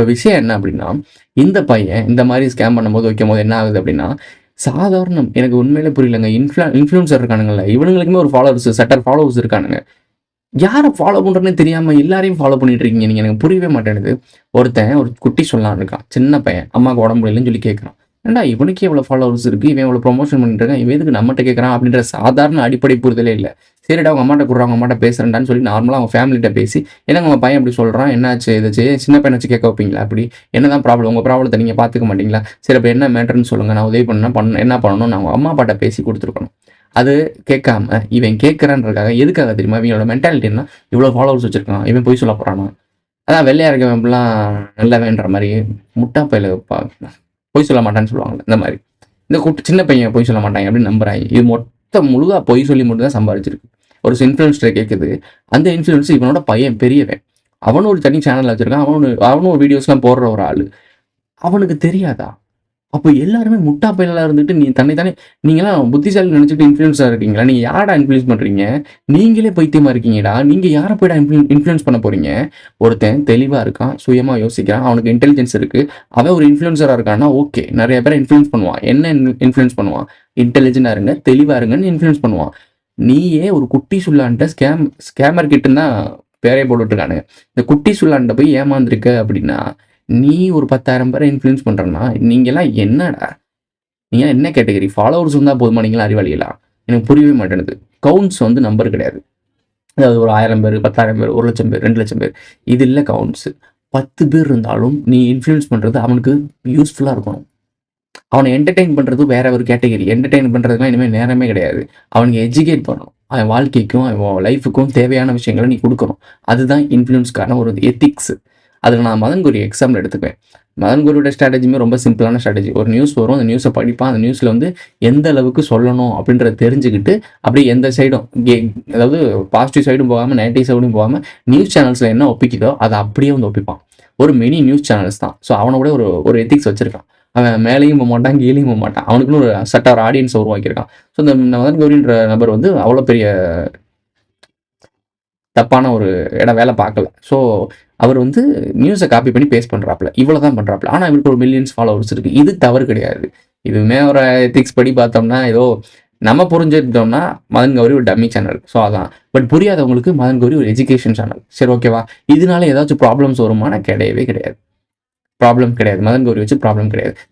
இப்போ விஷயம் என்ன அப்படின்னா, இந்த பையன் இந்த மாதிரி ஸ்கேம் பண்ணும்போது வைக்கும்போது என்ன ஆகுது அப்படின்னா, சாதாரணம் எனக்கு உண்மையிலே புரியலங்க. இன்ஃப்ளூயன்சர் இருக்கானுங்கல்ல, இவனுங்களுக்குமே ஒரு ஃபாலோவர்ஸ் செட்டர் ஃபாலோவர்ஸ் இருக்கானுங்க. யார ஃபாலோ பண்றதுன்னே தெரியாம எல்லாரையும் ஃபாலோ பண்ணிட்டு இருக்கீங்க நீங்க. எனக்கு புரியவே மாட்டேன்னுது. ஒருத்தன் ஒரு குட்டி சொல்லான் இருக்கான். சின்ன பையன். அம்மாவுக்கு உடம்பு முடியலன்னு சொல்லி கேட்குறான். ஏன்டா இவனுக்கே இவ்வளோ ஃபாலோவர்ஸ் இருக்கு. இவன் இவ்வளோ ப்ரொமோஷன் பண்ணிட்டு இருக்கான். இவன் எதுக்கு நம்மட்ட கேட்குறான் அப்படின்ற சாதாரண அடிப்படை புரிதலே இல்ல. சரிடா உங்க அம்மாட்ட குடுறா, உங்க அம்மாட்ட பேசுறேன்டான்னு சொல்லி நார்மலா அவங்க ஃபேமிலிட்ட பேசி, என்னங்க உங்க பையன் இப்படி சொல்றான். என்னாச்சு? ஏதாச்சு? சின்ன பையன வச்சு கேட்க வைப்பீங்களா அப்படி? என்னதான் ப்ராப்ளம்? உங்க ப்ராப்ளத்த நீங்க பார்த்துக்க மாட்டீங்களா? சரி அப்ப என்ன மேட்டர்ன்னு சொல்லுங்க. நான் உதவி என்ன பண்ணணும்? நான் உங்க அம்மா அப்பாட்ட பேசி குடுத்துருக்கணும். அது கேட்காம, இவன் கேட்கறான்றதுக்காக எதுக்காக தெரியுமா? இவங்களோட மென்டாலிட்டி என்ன? இவ்வளோ ஃபாலோவர்ஸ் வச்சிருக்கான். இவன் பொய் சொல்ல போறானா? அதான் வெள்ளையா இருக்கவன் இப்படிலாம் நல்லவன்ற மாரி முட்டா பயலுக பொய் சொல்ல மாட்டான்னு சொல்லுவாங்கல்ல, இந்த மாரி. இந்த சின்ன பையன் பொய் சொல்ல மாட்டாங்க அப்படின்னு நம்புறாய்ங்க. இது முழுதா பொய் சொல்லி மட்டும் தான் சம்பாரிச்சிருக்கு. ஒரு இன்ஃப்ளூயன்சர்ட்ட கேட்குது. அந்த இன்ஃப்ளூயன்ஸ் இவனோட பையன் பெரியவன். அவனும் ஒரு தனி சேனல் வச்சிருக்கான். அவனும் வீடியோஸ்லாம் போடுற ஒரு ஆளு. அவனுக்கு தெரியாதா? அப்போ எல்லாருமே முட்டா பயலா இருந்துட்டு நீ தன்னை தானே நீங்கலாம் புத்திசாலி நினைச்சுட்டு இன்ஃப்ளூயன்ஸா இருக்கீங்களா? நீங்க யாரடா இன்ஃப்ளூயன்ஸ் பண்றீங்க? நீங்களே பைத்தியமா இருக்கீங்கடா. நீங்க யார போய்டா இன்ஃப்ளூயன்ஸ் பண்ண போறீங்க? ஒருத்தன் தெளிவா இருக்கான், சுயமா யோசிக்கிறான், அவனுக்கு இன்டெலிஜென்ஸ் இருக்கு. அவன் ஒரு இன்ஃப்ளூயன்சரா இருக்கான்னா ஓகே. நெறைய பேர இன்ஃப்ளூயன்ஸ் பண்ணுவான். என்ன இன்ஃப்ளூயன்ஸ் பண்ணுவான்? இன்டெலிஜென்ட்டா இருங்க, தெளிவா இருங்கன்னு இன்ஃப்ளூயன்ஸ் பண்ணுவான். நீயே ஒரு குட்டி சுள்ளான்ட்ட ஸ்கேமர் கிட்டுன்னு தான் பேரே போட்டுட்டு இருக்கானுங்க. இந்த குட்டி சுள்ளான்ட்ட போய் ஏமாந்துருக்க அப்படின்னா, நீ ஒரு 10,000 பேர இன்ஃப்ளூயன்ஸ் பண்றன்னா, நீங்கலாம் என்னடா? நீங்கலாம் என்ன கேட்டகரி? ஃபாலோவர்ஸ் இருந்தா போதுமா நீங்கலாம் அறிவாளிகளா? எனக்கு புரியவே மாட்டேன்னுது. கவுண்ட்ஸ் வந்து நம்பர் கிடையாது. அதாவது ஒரு 1000 பேரு, 10,000 பேர், 1,00,000 பேர், 2,00,000 பேர். இது இல்ல கவுண்ட்ஸ். 10 பேர் இருந்தாலும் நீ இன்ஃப்ளூயன்ஸ் பண்றது அவனுக்கு யூஸ்ஃபுல்லா இருக்கணும். அவன என்டர்டெயின் பண்றது வேற ஒரு கேட்டகரி. என்டர்டெயின் பண்றதுக்குலாம் இனிமே நேரமே கிடையாது. அவனுக்கு எஜுகேட் பண்ணணும். அவன் வாழ்க்கைக்கும், அவன் லைஃப்க்கும் தேவையான விஷயங்கள நீ குடுக்கணும். அதுதான் இன்ஃப்ளூயன்ஸ்க்கான ஒரு எத்திக்ஸ். அதுல நான் மதன் கோரி எக்ஸாம்பிள் எடுத்துக்குவேன். மதன் கோரியோட ஸ்ட்ராட்டஜியுமே ரொம்ப சிம்பிளான ஸ்ட்ராட்டஜி. ஒரு நியூஸ் வரும். அந்த நியூஸ படிப்பான். அந்த நியூஸ்ல வந்து எந்த அளவுக்கு சொல்லணும் அப்படின்றத தெரிஞ்சுக்கிட்டு, அப்படியே எந்த சைடும் அதாவது பாசிட்டிவ் சைடும் போகாம, நெகட்டிவ் சைடும் போகாம, நியூஸ் சேனல்ஸ்ல என்ன ஒப்பிக்குதோ, அத அப்படியே வந்து ஒப்பிப்பான். ஒரு மினி நியூஸ் சேனல்ஸ் தான். ஸோ அவன கூட ஒரு எத்திக்ஸ் வச்சிருக்கான். அவன் மேலேயும் போமாட்டான், கீழயும் போமாட்டான். அவனுக்குன்னு ஒரு செட் ஆஃப் ஆடியன்ஸ உருவாக்கியிருக்கான். ஸோ இந்த மதன் கௌரின்ற நபர் வந்து அவ்வளோ பெரிய தப்பான ஒரு வேலை பார்க்கல. ஸோ அவர் வந்து நியூஸ காப்பி பண்ணி பேஸ்ட் பண்றாப்ல. இவ்வளோ தான் பண்றாப்ல. ஆனா இவருக்கு ஒரு மில்லியன்ஸ் ஃபாலோவர்ஸ் இருக்கு. இது தவறு கிடையாது. இதுவுமே ஒரு எத்திக்ஸ் படி பார்த்தோம்னா, ஏதோ நம்ம புரிஞ்சுக்கிட்டோம்னா, மதன் கௌரி ஒரு டம்மி சேனல். ஸோ அதான். பட் புரியாதவங்களுக்கு மதன் கௌரி ஒரு எஜுகேஷன் சேனல். சரி ஓகேவா? இதனால ஏதாச்சும் ப்ராப்ளம்ஸ் வருமானா? கிடையவே கிடையாது. ப்ராப்ளம் கிடையாது. மதன் கௌரி வச்சு ப்ராப்ளம் கிடையாது.